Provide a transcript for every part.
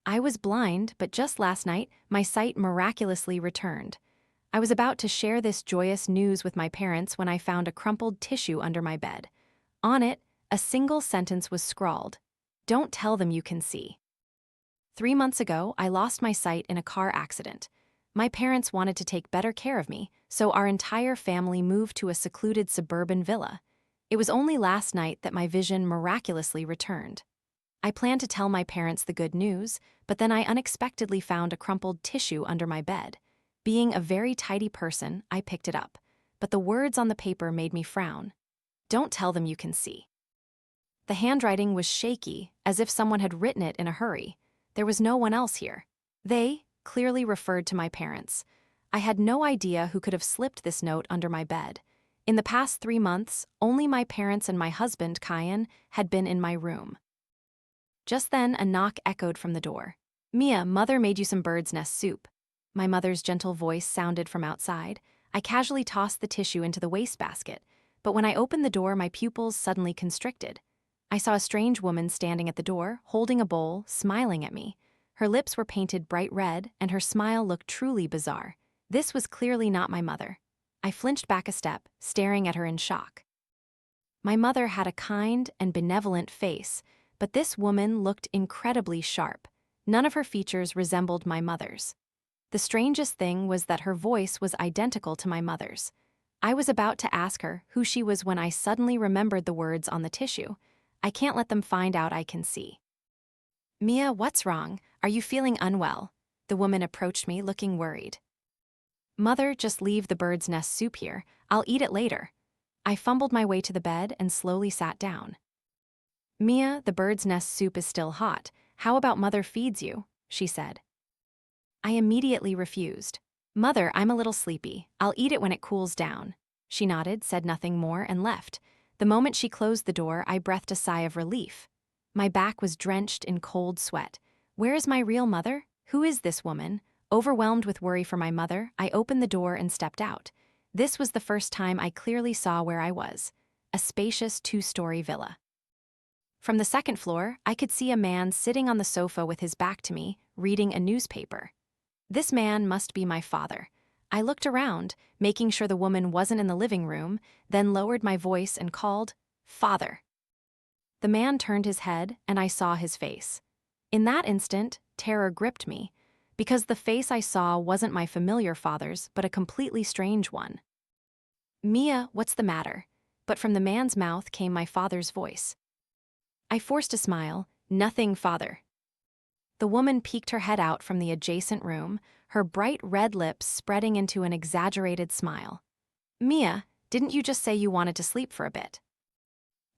I was blind, but just last night, my sight miraculously returned. I was about to share this joyous news with my parents when I found a crumpled tissue under my bed. On it, a single sentence was scrawled. "Don't tell them you can see." 3 months ago, I lost my sight in a car accident. My parents wanted to take better care of me, so our entire family moved to a secluded suburban villa. It was only last night that my vision miraculously returned. I planned to tell my parents the good news, but then I unexpectedly found a crumpled tissue under my bed. Being a very tidy person, I picked it up, but the words on the paper made me frown. "Don't tell them you can see." The handwriting was shaky, as if someone had written it in a hurry. There was no one else here. They clearly referred to my parents. I had no idea who could have slipped this note under my bed. In the past 3 months, only my parents and my husband, Kian, had been in my room. Just then, a knock echoed from the door. "Mia, mother made you some bird's nest soup." My mother's gentle voice sounded from outside. I casually tossed the tissue into the wastebasket, but when I opened the door, my pupils suddenly constricted. I saw a strange woman standing at the door, holding a bowl, smiling at me. Her lips were painted bright red, and her smile looked truly bizarre. This was clearly not my mother. I flinched back a step, staring at her in shock. My mother had a kind and benevolent face, but this woman looked incredibly sharp. None of her features resembled my mother's. The strangest thing was that her voice was identical to my mother's. I was about to ask her who she was when I suddenly remembered the words on the tissue. "I can't let them find out I can see." "Mia, what's wrong? Are you feeling unwell?" The woman approached me, looking worried. "Mother, just leave the bird's nest soup here. I'll eat it later." I fumbled my way to the bed and slowly sat down. "Mia, the bird's nest soup is still hot. How about mother feeds you?" she said. I immediately refused. "Mother, I'm a little sleepy. I'll eat it when it cools down." She nodded, said nothing more, and left. The moment she closed the door, I breathed a sigh of relief. My back was drenched in cold sweat. Where is my real mother? Who is this woman? Overwhelmed with worry for my mother, I opened the door and stepped out. This was the first time I clearly saw where I was: a spacious 2-story villa. From the second floor, I could see a man sitting on the sofa with his back to me, reading a newspaper. This man must be my father. I looked around, making sure the woman wasn't in the living room, then lowered my voice and called, "Father." The man turned his head, and I saw his face. In that instant, terror gripped me, because the face I saw wasn't my familiar father's, but a completely strange one. "Mia, what's the matter?" But from the man's mouth came my father's voice. I forced a smile. "Nothing, father." The woman peeked her head out from the adjacent room, her bright red lips spreading into an exaggerated smile. "Mia, didn't you just say you wanted to sleep for a bit?"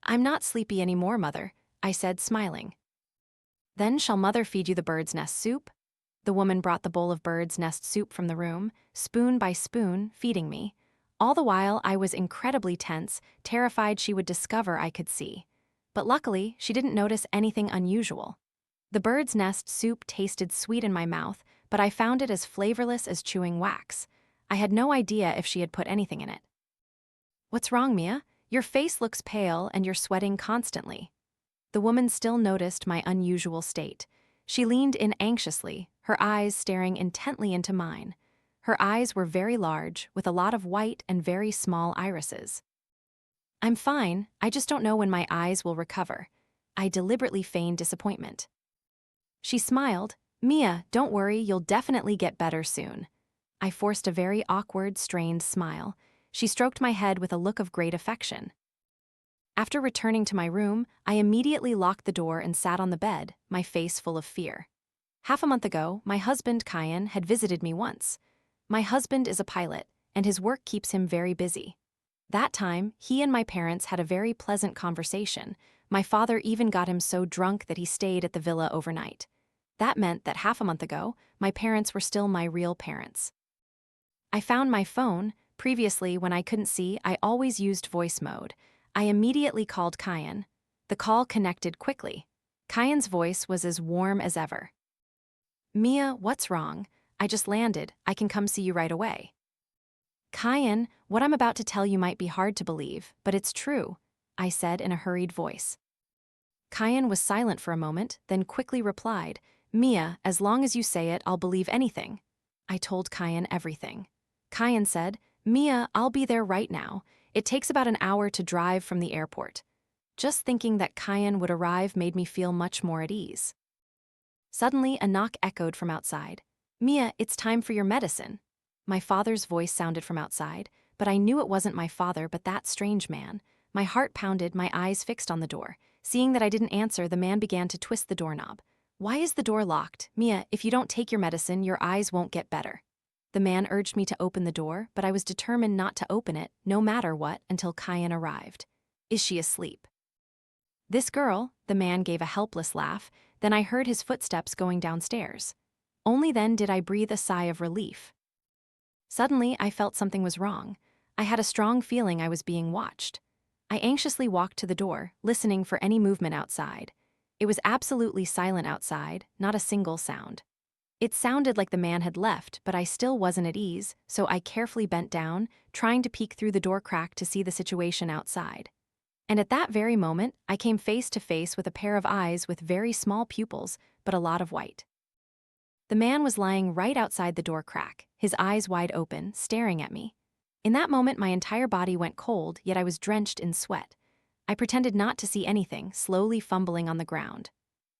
"I'm not sleepy anymore, mother," I said, smiling. "Then shall mother feed you the bird's nest soup?" The woman brought the bowl of bird's nest soup from the room, spoon by spoon, feeding me. All the while, I was incredibly tense, terrified she would discover I could see. But luckily, she didn't notice anything unusual. The bird's nest soup tasted sweet in my mouth, but I found it as flavorless as chewing wax. I had no idea if she had put anything in it. "What's wrong, Mia? Your face looks pale and you're sweating constantly." The woman still noticed my unusual state. She leaned in anxiously, her eyes staring intently into mine. Her eyes were very large, with a lot of white and very small irises. "I'm fine, I just don't know when my eyes will recover." I deliberately feigned disappointment. She smiled. "Mia, don't worry, you'll definitely get better soon." I forced a very awkward, strained smile. She stroked my head with a look of great affection. After returning to my room, I immediately locked the door and sat on the bed, my face full of fear. Half a month ago, my husband, Kian, had visited me once. My husband is a pilot, and his work keeps him very busy. That time, he and my parents had a very pleasant conversation. My father even got him so drunk that he stayed at the villa overnight. That meant that half a month ago, my parents were still my real parents. I found my phone. Previously, when I couldn't see, I always used voice mode. I immediately called Kian. The call connected quickly. Kian's voice was as warm as ever. "Mia, what's wrong? I just landed. I can come see you right away." "Kian, what I'm about to tell you might be hard to believe, but it's true," I said in a hurried voice. Kian was silent for a moment, then quickly replied, "Mia, as long as you say it, I'll believe anything." I told Kian everything. Kian said, "Mia, I'll be there right now. It takes about an hour to drive from the airport." Just thinking that Kian would arrive made me feel much more at ease. Suddenly, a knock echoed from outside. "Mia, it's time for your medicine." My father's voice sounded from outside, but I knew it wasn't my father but that strange man. My heart pounded, my eyes fixed on the door. Seeing that I didn't answer, the man began to twist the doorknob. "Why is the door locked? Mia, if you don't take your medicine, your eyes won't get better." The man urged me to open the door, but I was determined not to open it, no matter what, until Kian arrived. "Is she asleep?" "This girl," the man gave a helpless laugh, then I heard his footsteps going downstairs. Only then did I breathe a sigh of relief. Suddenly, I felt something was wrong. I had a strong feeling I was being watched. I anxiously walked to the door, listening for any movement outside. It was absolutely silent outside, not a single sound. It sounded like the man had left, but I still wasn't at ease, so I carefully bent down, trying to peek through the door crack to see the situation outside. And at that very moment, I came face to face with a pair of eyes with very small pupils, but a lot of white. The man was lying right outside the door crack, his eyes wide open, staring at me. In that moment, my entire body went cold, yet I was drenched in sweat. I pretended not to see anything, slowly fumbling on the ground.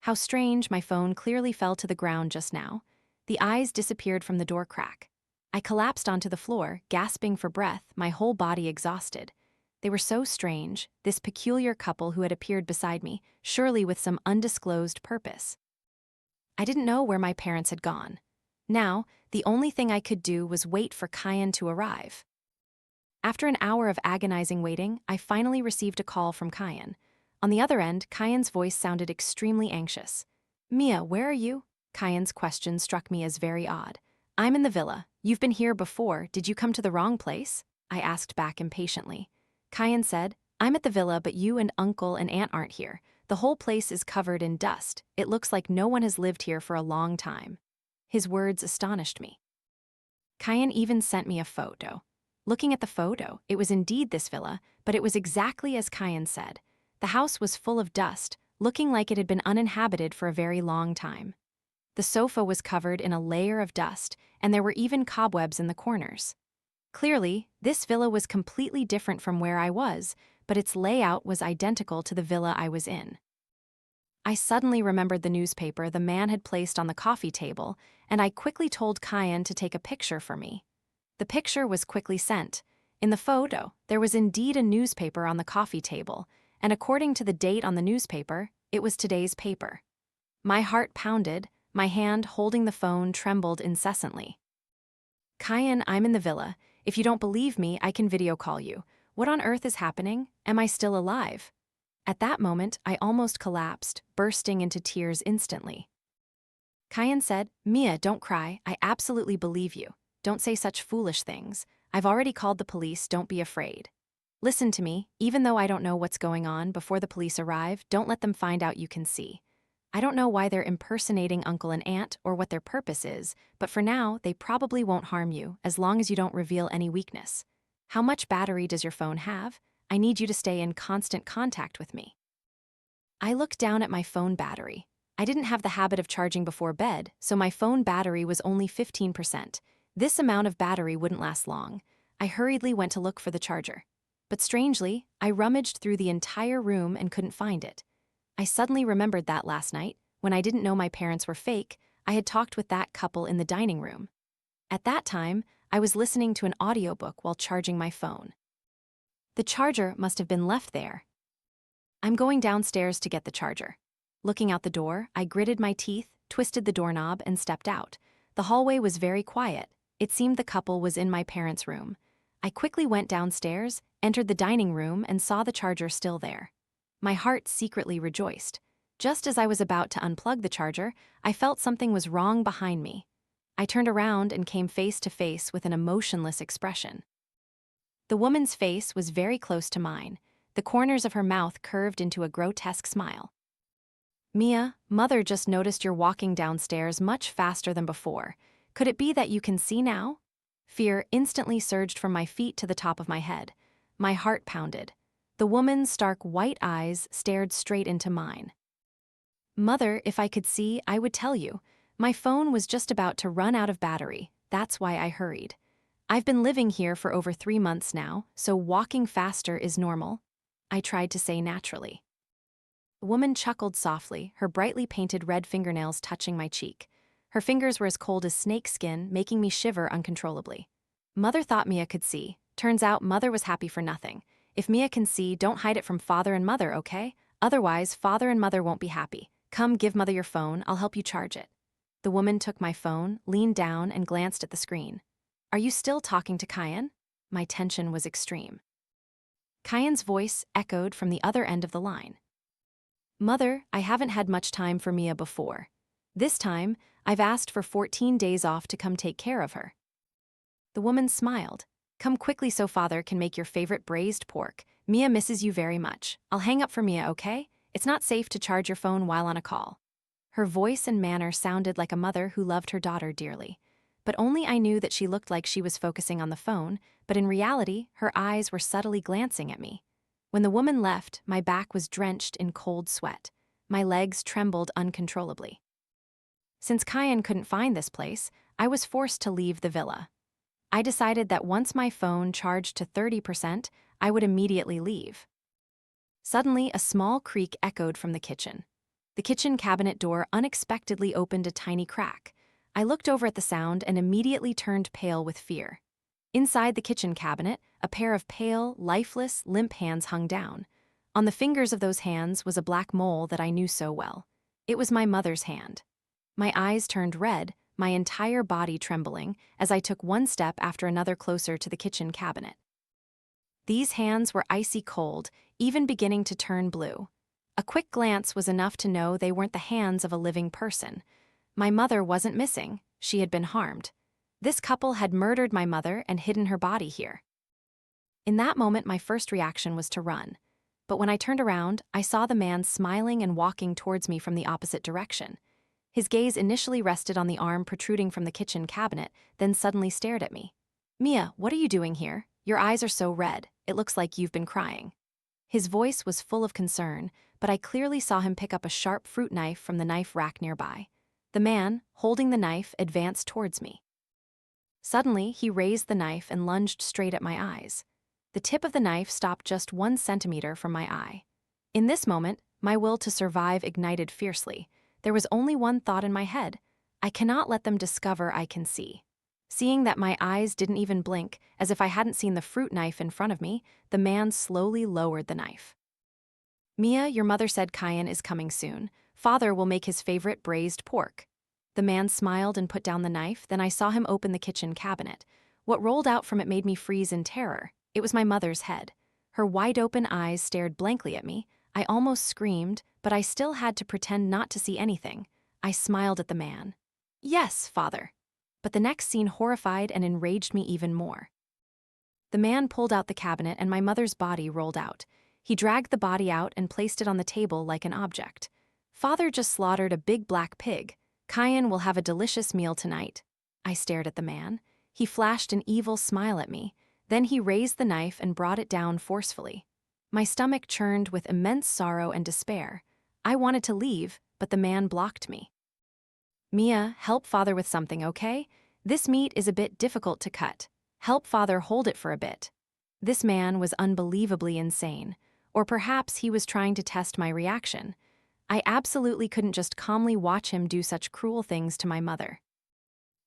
How strange, my phone clearly fell to the ground just now. The eyes disappeared from the door crack. I collapsed onto the floor, gasping for breath, my whole body exhausted. They were so strange, this peculiar couple who had appeared beside me, surely with some undisclosed purpose. I didn't know where my parents had gone. Now, the only thing I could do was wait for Kian to arrive. After an hour of agonizing waiting, I finally received a call from Kian. On the other end, Kian's voice sounded extremely anxious. "Mia, where are you?" Kian's question struck me as very odd. "I'm in the villa. You've been here before. Did you come to the wrong place?" I asked back impatiently. Kian said, "I'm at the villa, but you and uncle and aunt aren't here. The whole place is covered in dust. It looks like no one has lived here for a long time." His words astonished me. Kian even sent me a photo. Looking at the photo, it was indeed this villa, but it was exactly as Kian said. The house was full of dust, looking like it had been uninhabited for a very long time. The sofa was covered in a layer of dust, and there were even cobwebs in the corners. Clearly, this villa was completely different from where I was, but its layout was identical to the villa I was in. I suddenly remembered the newspaper the man had placed on the coffee table, and I quickly told Kian to take a picture for me. The picture was quickly sent. In the photo, there was indeed a newspaper on the coffee table, and according to the date on the newspaper, it was today's paper. My heart pounded, my hand holding the phone trembled incessantly. "Kian, I'm in the villa. If you don't believe me, I can video call you. What on earth is happening? Am I still alive?" At that moment, I almost collapsed, bursting into tears instantly. Kian said, "Mia, don't cry. I absolutely believe you. Don't say such foolish things. I've already called the police, don't be afraid. Listen to me, even though I don't know what's going on, before the police arrive, don't let them find out you can see. I don't know why they're impersonating uncle and aunt or what their purpose is, but for now, they probably won't harm you as long as you don't reveal any weakness. How much battery does your phone have? I need you to stay in constant contact with me." I looked down at my phone battery. I didn't have the habit of charging before bed, so my phone battery was only 15%. This amount of battery wouldn't last long. I hurriedly went to look for the charger. But strangely, I rummaged through the entire room and couldn't find it. I suddenly remembered that last night, when I didn't know my parents were fake, I had talked with that couple in the dining room. At that time, I was listening to an audiobook while charging my phone. The charger must have been left there. I'm going downstairs to get the charger. Looking out the door, I gritted my teeth, twisted the doorknob, and stepped out. The hallway was very quiet. It seemed the couple was in my parents' room. I quickly went downstairs, entered the dining room, and saw the charger still there. My heart secretly rejoiced. Just as I was about to unplug the charger, I felt something was wrong behind me. I turned around and came face to face with an emotionless expression. The woman's face was very close to mine. The corners of her mouth curved into a grotesque smile. "Mia, Mother just noticed you're walking downstairs much faster than before. Could it be that you can see now?" Fear instantly surged from my feet to the top of my head. My heart pounded. The woman's stark white eyes stared straight into mine. Mother, if I could see, I would tell you. My phone was just about to run out of battery. That's why I hurried. I've been living here for over 3 months now, so walking faster is normal. I tried to say naturally. The woman chuckled softly, her brightly painted red fingernails touching my cheek. Her fingers were as cold as snake skin, making me shiver uncontrollably. Mother thought Mia could see. Turns out Mother was happy for nothing. If Mia can see, don't hide it from Father and Mother, okay? Otherwise, Father and Mother won't be happy. Come, give Mother your phone, I'll help you charge it. The woman took my phone, leaned down, and glanced at the screen. Are you still talking to Kian? My tension was extreme. Kian's voice echoed from the other end of the line. Mother, I haven't had much time for Mia before. This time, I've asked for 14 days off to come take care of her. The woman smiled. Come quickly so Father can make your favorite braised pork. Mia misses you very much. I'll hang up for Mia, okay? It's not safe to charge your phone while on a call. Her voice and manner sounded like a mother who loved her daughter dearly. But only I knew that she looked like she was focusing on the phone, but in reality, her eyes were subtly glancing at me. When the woman left, my back was drenched in cold sweat. My legs trembled uncontrollably. Since Kian couldn't find this place, I was forced to leave the villa. I decided that once my phone charged to 30%, I would immediately leave. Suddenly, a small creak echoed from the kitchen. The kitchen cabinet door unexpectedly opened a tiny crack. I looked over at the sound and immediately turned pale with fear. Inside the kitchen cabinet, a pair of pale, lifeless, limp hands hung down. On the fingers of those hands was a black mole that I knew so well. It was my mother's hand. My eyes turned red, my entire body trembling, as I took one step after another closer to the kitchen cabinet. These hands were icy cold, even beginning to turn blue. A quick glance was enough to know they weren't the hands of a living person. My mother wasn't missing, she had been harmed. This couple had murdered my mother and hidden her body here. In that moment, my first reaction was to run. But when I turned around, I saw the man smiling and walking towards me from the opposite direction. His gaze initially rested on the arm protruding from the kitchen cabinet, then suddenly stared at me. Mia, what are you doing here? Your eyes are so red, it looks like you've been crying. His voice was full of concern, but I clearly saw him pick up a sharp fruit knife from the knife rack nearby. The man, holding the knife, advanced towards me. Suddenly, he raised the knife and lunged straight at my eyes. The tip of the knife stopped just 1 centimeter from my eye. In this moment, my will to survive ignited fiercely. There was only one thought in my head. I cannot let them discover I can see. Seeing that my eyes didn't even blink, as if I hadn't seen the fruit knife in front of me, the man slowly lowered the knife. Mia, your mother said Kian is coming soon. Father will make his favorite braised pork. The man smiled and put down the knife, then I saw him open the kitchen cabinet. What rolled out from it made me freeze in terror. It was my mother's head. Her wide-open eyes stared blankly at me. I almost screamed, but I still had to pretend not to see anything. I smiled at the man. Yes, Father. But the next scene horrified and enraged me even more. The man pulled out the cabinet and my mother's body rolled out. He dragged the body out and placed it on the table like an object. Father just slaughtered a big black pig. Kian will have a delicious meal tonight. I stared at the man. He flashed an evil smile at me. Then he raised the knife and brought it down forcefully. My stomach churned with immense sorrow and despair. I wanted to leave, but the man blocked me. Mia, help Father with something, okay? This meat is a bit difficult to cut. Help Father hold it for a bit. This man was unbelievably insane. Or perhaps he was trying to test my reaction. I absolutely couldn't just calmly watch him do such cruel things to my mother.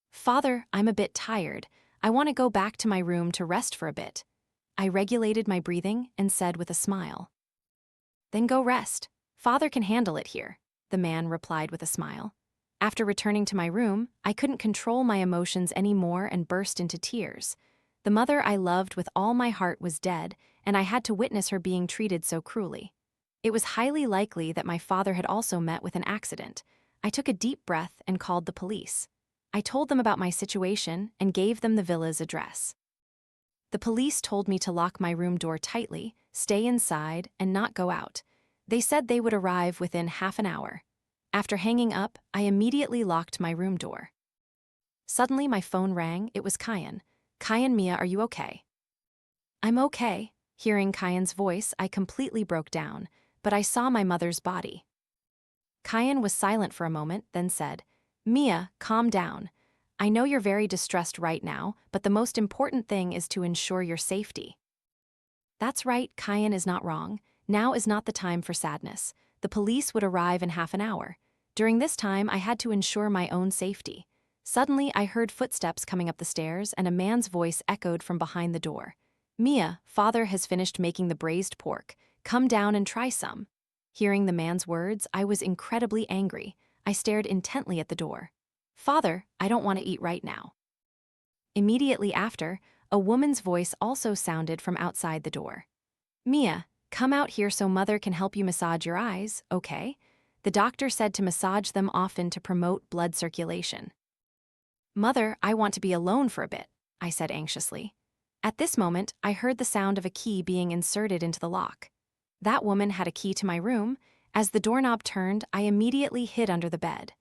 Father, I'm a bit tired. I want to go back to my room to rest for a bit. I regulated my breathing and said with a smile. Then go rest. Father can handle it here, the man replied with a smile. After returning to my room, I couldn't control my emotions anymore and burst into tears. The mother I loved with all my heart was dead, and I had to witness her being treated so cruelly. It was highly likely that my father had also met with an accident. I took a deep breath and called the police. I told them about my situation and gave them the villa's address. The police told me to lock my room door tightly, stay inside, and not go out. They said they would arrive within half an hour. After hanging up, I immediately locked my room door. Suddenly, my phone rang. It was Kian. Kian, Mia, are you okay? I'm okay. Hearing Kian's voice, I completely broke down, but I saw my mother's body. Kian was silent for a moment, then said, "Mia, calm down. I know you're very distressed right now, but the most important thing is to ensure your safety." That's right, Kian is not wrong. Now is not the time for sadness. The police would arrive in half an hour. During this time, I had to ensure my own safety. Suddenly, I heard footsteps coming up the stairs, and a man's voice echoed from behind the door. "Mia, father has finished making the braised pork. Come down and try some." Hearing the man's words, I was incredibly angry. I stared intently at the door. "Father, I don't want to eat right now." Immediately after, a woman's voice also sounded from outside the door. "Mia, come out here so mother can help you massage your eyes, okay? The doctor said to massage them often to promote blood circulation." "Mother, I want to be alone for a bit," I said anxiously. At this moment, I heard the sound of a key being inserted into the lock. That woman had a key to my room. As the doorknob turned, I immediately hid under the bed.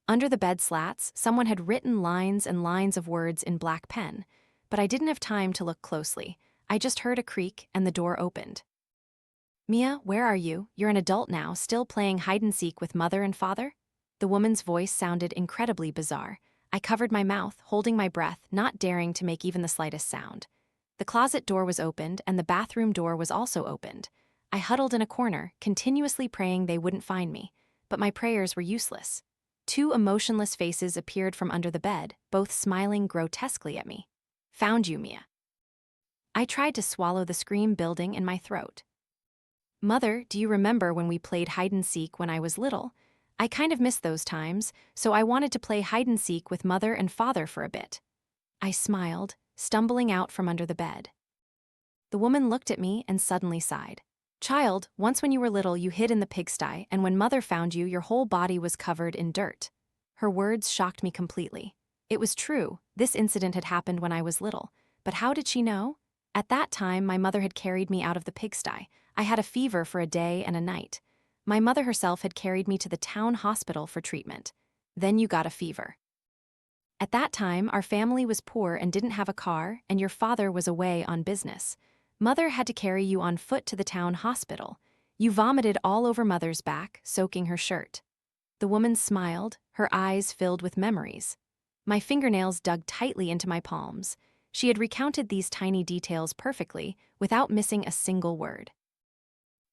Under the bed slats, someone had written lines and lines of words in black pen, but I didn't have time to look closely. I just heard a creak and the door opened. "Mia, where are you? You're an adult now, still playing hide-and-seek with mother and father?" The woman's voice sounded incredibly bizarre. I covered my mouth, holding my breath, not daring to make even the slightest sound. The closet door was opened and the bathroom door was also opened. I huddled in a corner, continuously praying they wouldn't find me, but my prayers were useless. Two emotionless faces appeared from under the bed, both smiling grotesquely at me. "Found you, Mia." I tried to swallow the scream building in my throat. "Mother, do you remember when we played hide-and-seek when I was little? I kind of missed those times, so I wanted to play hide-and-seek with mother and father for a bit." I smiled, stumbling out from under the bed. The woman looked at me and suddenly sighed. "Child, once when you were little you hid in the pigsty, and when mother found you your whole body was covered in dirt." Her words shocked me completely. It was true, this incident had happened when I was little, but how did she know? At that time my mother had carried me out of the pigsty. I had a fever for a day and a night. My mother herself had carried me to the town hospital for treatment. Then you got a fever. At that time, our family was poor and didn't have a car, and your father was away on business. Mother had to carry you on foot to the town hospital. You vomited all over mother's back, soaking her shirt. The woman smiled, her eyes filled with memories. My fingernails dug tightly into my palms. She had recounted these tiny details perfectly, without missing a single word.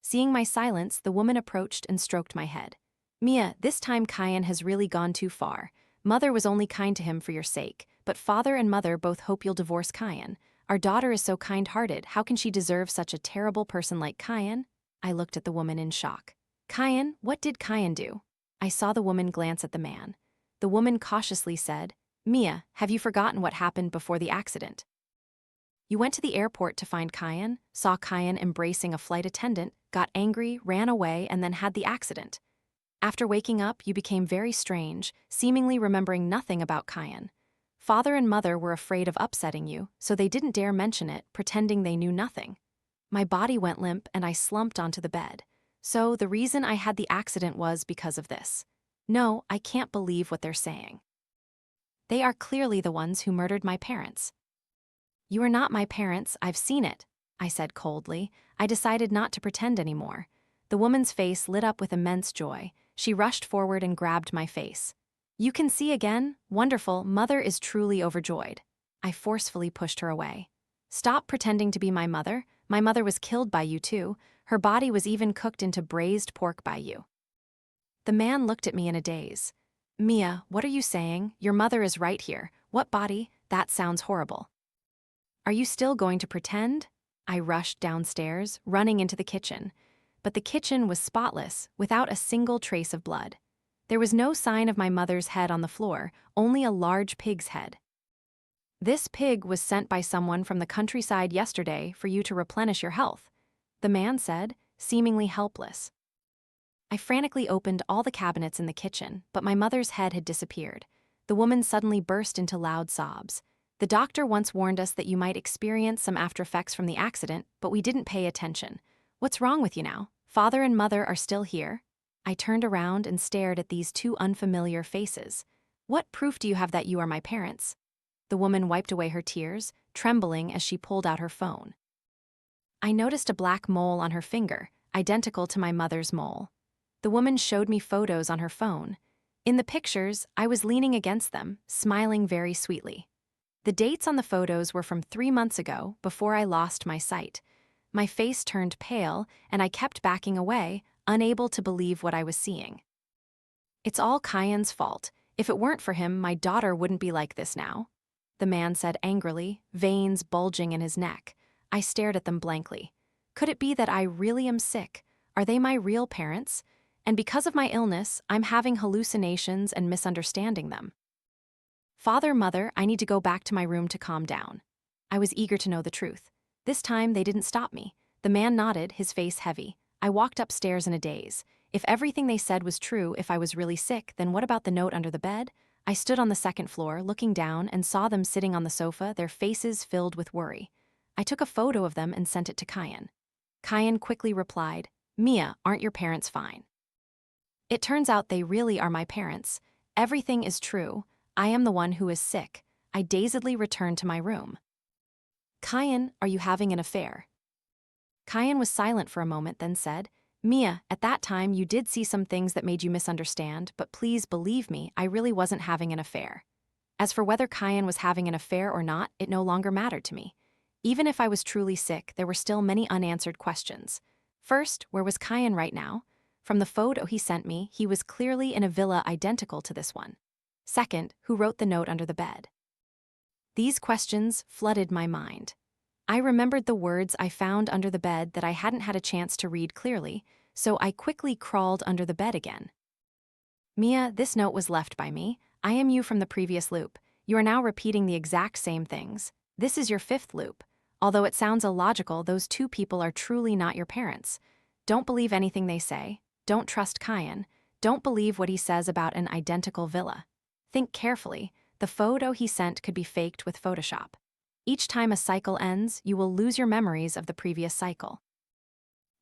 Seeing my silence, the woman approached and stroked my head. "Mia, this time Kian has really gone too far. Mother was only kind to him for your sake, but father and mother both hope you'll divorce Kian. Our daughter is so kind-hearted, how can she deserve such a terrible person like Kian?" I looked at the woman in shock. "Kian, what did Kian do?" I saw the woman glance at the man. The woman cautiously said, "Mia, have you forgotten what happened before the accident? You went to the airport to find Kian, saw Kian embracing a flight attendant, got angry, ran away, and then had the accident. After waking up, you became very strange, seemingly remembering nothing about Kian. Father and mother were afraid of upsetting you, so they didn't dare mention it, pretending they knew nothing. My body went limp and I slumped onto the bed. So the reason I had the accident was because of this. No, I can't believe what they're saying. They are clearly the ones who murdered my parents." "You are not my parents, I've seen it," I said coldly. I decided not to pretend anymore. The woman's face lit up with immense joy. She rushed forward and grabbed my face. "You can see again? Wonderful, mother is truly overjoyed." I forcefully pushed her away. "Stop pretending to be my mother. My mother was killed by you too. Her body was even cooked into braised pork by you." The man looked at me in a daze. "Mia, what are you saying? Your mother is right here. What body? That sounds horrible." "Are you still going to pretend?" I rushed downstairs, running into the kitchen. But the kitchen was spotless, without a single trace of blood. There was no sign of my mother's head on the floor, only a large pig's head. "This pig was sent by someone from the countryside yesterday for you to replenish your health," the man said, seemingly helpless. I frantically opened all the cabinets in the kitchen, but my mother's head had disappeared. The woman suddenly burst into loud sobs. "The doctor once warned us that you might experience some after effects from the accident, but we didn't pay attention. What's wrong with you now? Father and mother are still here?" I turned around and stared at these two unfamiliar faces. "What proof do you have that you are my parents?" The woman wiped away her tears, trembling as she pulled out her phone. I noticed a black mole on her finger, identical to my mother's mole. The woman showed me photos on her phone. In the pictures, I was leaning against them, smiling very sweetly. The dates on the photos were from 3 months ago, before I lost my sight. My face turned pale, and I kept backing away, unable to believe what I was seeing. It's all Kian's fault. If it weren't for him, my daughter wouldn't be like this now, the man said angrily, veins bulging in his neck. I stared at them blankly. Could it be that I really am sick? Are they my real parents? And because of my illness, I'm having hallucinations and misunderstanding them. Father, mother, I need to go back to my room to calm down. I was eager to know the truth. This time, they didn't stop me. The man nodded, his face heavy. I walked upstairs in a daze. If everything they said was true, if I was really sick, then what about the note under the bed? I stood on the second floor, looking down, and saw them sitting on the sofa, their faces filled with worry. I took a photo of them and sent it to Kian. Kian quickly replied, "Mia, aren't your parents fine?" It turns out they really are my parents. Everything is true. I am the one who is sick. I dazedly returned to my room. Kian, are you having an affair? Kian was silent for a moment, then said, "Mia, at that time you did see some things that made you misunderstand, but please believe me, I really wasn't having an affair." As for whether Kian was having an affair or not, it no longer mattered to me. Even if I was truly sick, there were still many unanswered questions. First, where was Kian right now? From the photo he sent me, he was clearly in a villa identical to this one. Second, who wrote the note under the bed? These questions flooded my mind. I remembered the words I found under the bed that I hadn't had a chance to read clearly, so I quickly crawled under the bed again. "Mia, this note was left by me. I am you from the previous loop. You are now repeating the exact same things. This is your 5th loop. Although it sounds illogical, those 2 people are truly not your parents. Don't believe anything they say. Don't trust Kian. Don't believe what he says about an identical villa. Think carefully. The photo he sent could be faked with Photoshop. Each time a cycle ends, you will lose your memories of the previous cycle.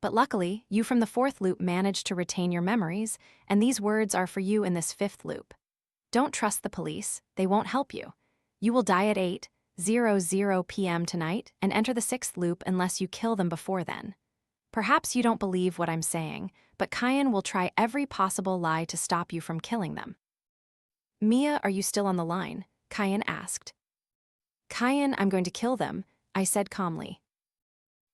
But luckily, you from the 4th loop managed to retain your memories, and these words are for you in this 5th loop. Don't trust the police. They won't help you. You will die at 8:00 p.m. tonight and enter the 6th loop unless you kill them before then. Perhaps you don't believe what I'm saying, but Kian will try every possible lie to stop you from killing them." "Mia, are you still on the line?" Kian asked. "Kian, I'm going to kill them," I said calmly.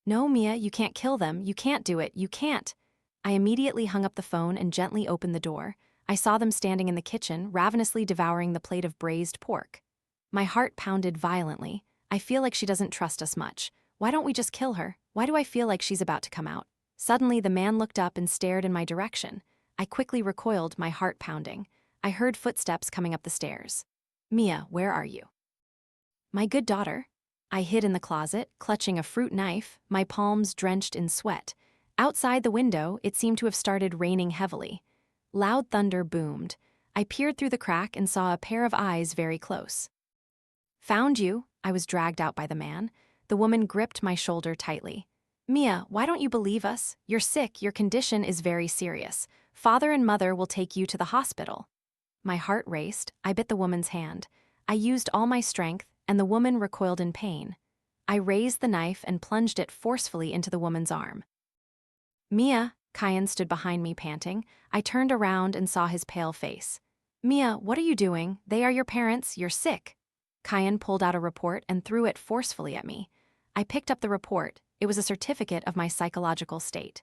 "No, Mia, you can't kill them. You can't do it. You can't." I immediately hung up the phone and gently opened the door. I saw them standing in the kitchen, ravenously devouring the plate of braised pork. My heart pounded violently. I feel like she doesn't trust us much. Why don't we just kill her? Why do I feel like she's about to come out? Suddenly, the man looked up and stared in my direction. I quickly recoiled, my heart pounding. I heard footsteps coming up the stairs. "Mia, where are you?" "My good daughter." I hid in the closet, clutching a fruit knife, my palms drenched in sweat. Outside the window, it seemed to have started raining heavily. Loud thunder boomed. I peered through the crack and saw a pair of eyes very close. "Found you." I was dragged out by the man. The woman gripped my shoulder tightly. "Mia, why don't you believe us? You're sick, your condition is very serious. Father and mother will take you to the hospital." My heart raced. I bit the woman's hand. I used all my strength, and the woman recoiled in pain. I raised the knife and plunged it forcefully into the woman's arm. "Mia," Kian stood behind me panting. I turned around and saw his pale face. "Mia, what are you doing? They are your parents, you're sick." Kian pulled out a report and threw it forcefully at me. I picked up the report. It was a certificate of my psychological state.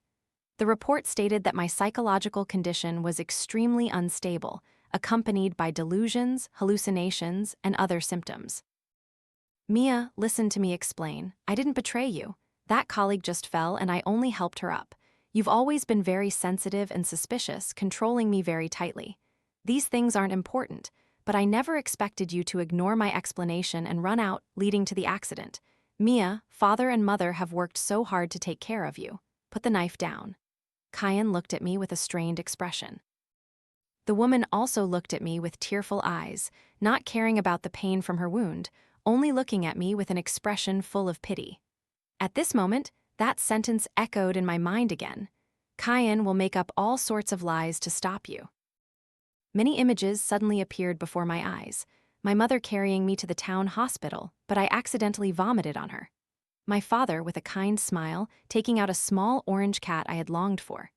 The report stated that my psychological condition was extremely unstable, accompanied by delusions, hallucinations, and other symptoms. "Mia, listen to me explain. I didn't betray you. That colleague just fell and I only helped her up. You've always been very sensitive and suspicious, controlling me very tightly. These things aren't important, but I never expected you to ignore my explanation and run out, leading to the accident. Mia, father and mother have worked so hard to take care of you. Put the knife down." Kian looked at me with a strained expression. The woman also looked at me with tearful eyes, not caring about the pain from her wound, only looking at me with an expression full of pity. At this moment, that sentence echoed in my mind again. "Kian will make up all sorts of lies to stop you." Many images suddenly appeared before my eyes. My mother carrying me to the town hospital, but I accidentally vomited on her. My father, with a kind smile, taking out a small orange cat I had longed for.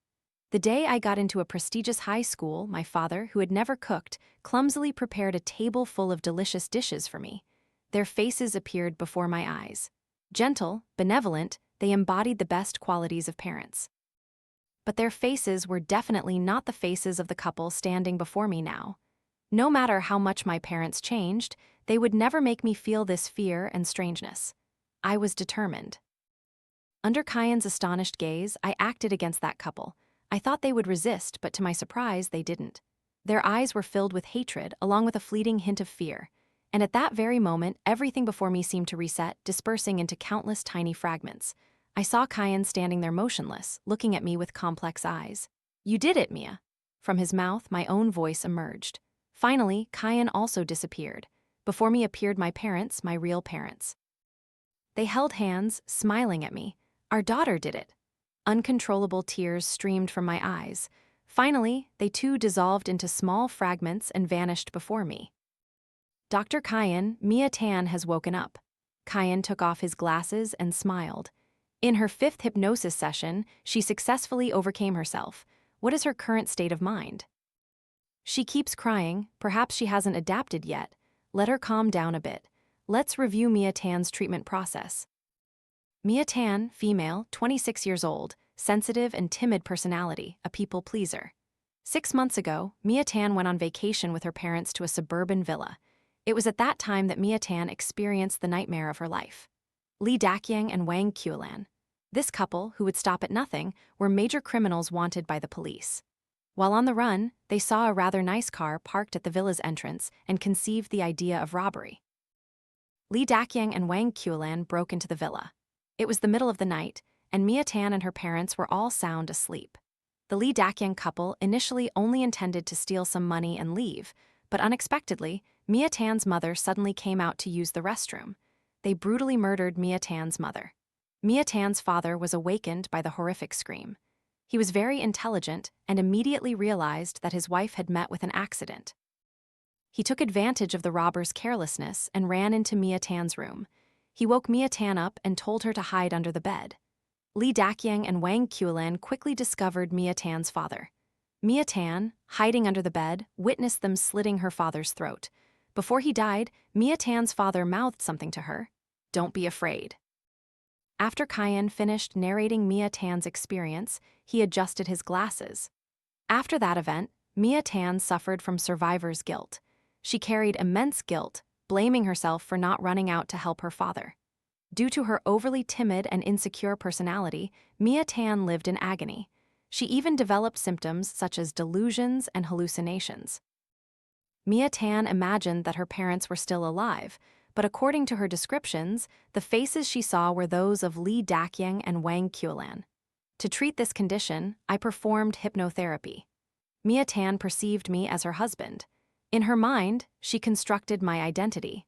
The day I got into a prestigious high school, my father, who had never cooked, clumsily prepared a table full of delicious dishes for me. Their faces appeared before my eyes. Gentle, benevolent, they embodied the best qualities of parents. But their faces were definitely not the faces of the couple standing before me now. No matter how much my parents changed, they would never make me feel this fear and strangeness. I was determined. Under Kian's astonished gaze, I acted against that couple. I thought they would resist, but to my surprise, they didn't. Their eyes were filled with hatred, along with a fleeting hint of fear. And at that very moment, everything before me seemed to reset, dispersing into countless tiny fragments. I saw Kian standing there motionless, looking at me with complex eyes. "You did it, Mia." From his mouth, my own voice emerged. Finally, Kian also disappeared. Before me appeared my parents, my real parents. They held hands, smiling at me. Our daughter did it. Uncontrollable tears streamed from my eyes. Finally, they too dissolved into small fragments and vanished before me. "Dr. Kian, Mia Tan has woken up." Kian took off his glasses and smiled. In her 5th hypnosis session, she successfully overcame herself. What is her current state of mind? She keeps crying, perhaps she hasn't adapted yet. Let her calm down a bit. Let's review Mia Tan's treatment process. Mia Tan, female, 26 years old, sensitive and timid personality, a people pleaser. 6 months ago, Mia Tan went on vacation with her parents to a suburban villa. It was at that time that Mia Tan experienced the nightmare of her life. Lee Dakyang and Wang Qiulan. This couple, who would stop at nothing, were major criminals wanted by the police. While on the run, they saw a rather nice car parked at the villa's entrance and conceived the idea of robbery. Lee Dakyang and Wang Qiulan broke into the villa. It was the middle of the night, and Mia Tan and her parents were all sound asleep. The Lee Dakyang couple initially only intended to steal some money and leave, but unexpectedly, Mia Tan's mother suddenly came out to use the restroom. They brutally murdered Mia Tan's mother. Mia Tan's father was awakened by the horrific scream. He was very intelligent and immediately realized that his wife had met with an accident. He took advantage of the robber's carelessness and ran into Mia Tan's room. He woke Mia Tan up and told her to hide under the bed. Lee Dakyang and Wang Qiulan quickly discovered Mia Tan's father. Mia Tan, hiding under the bed, witnessed them slitting her father's throat. Before he died, Mia Tan's father mouthed something to her. "Don't be afraid." After Kian finished narrating Mia Tan's experience, he adjusted his glasses. After that event, Mia Tan suffered from survivor's guilt. She carried immense guilt, blaming herself for not running out to help her father. Due to her overly timid and insecure personality, Mia Tan lived in agony. She even developed symptoms such as delusions and hallucinations. Mia Tan imagined that her parents were still alive, but according to her descriptions, the faces she saw were those of Lee Dakyang and Wang Qiulan. To treat this condition, I performed hypnotherapy. Mia Tan perceived me as her husband. In her mind, she constructed my identity.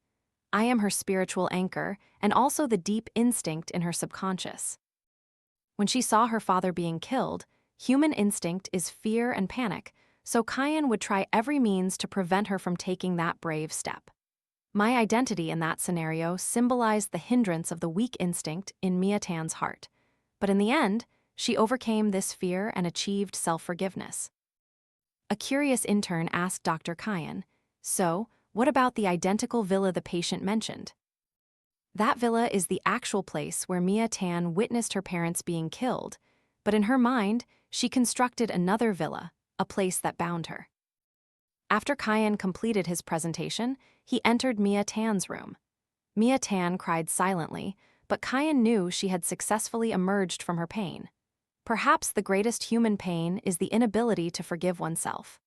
I am her spiritual anchor and also the deep instinct in her subconscious. When she saw her father being killed, human instinct is fear and panic, so Kian would try every means to prevent her from taking that brave step. My identity in that scenario symbolized the hindrance of the weak instinct in Mia Tan's heart. But in the end, she overcame this fear and achieved self-forgiveness. A curious intern asked Dr. Kian, "So, what about the identical villa the patient mentioned?" That villa is the actual place where Mia Tan witnessed her parents being killed, but in her mind, she constructed another villa, a place that bound her. After Kian completed his presentation, he entered Mia Tan's room. Mia Tan cried silently, but Kian knew she had successfully emerged from her pain. Perhaps the greatest human pain is the inability to forgive oneself.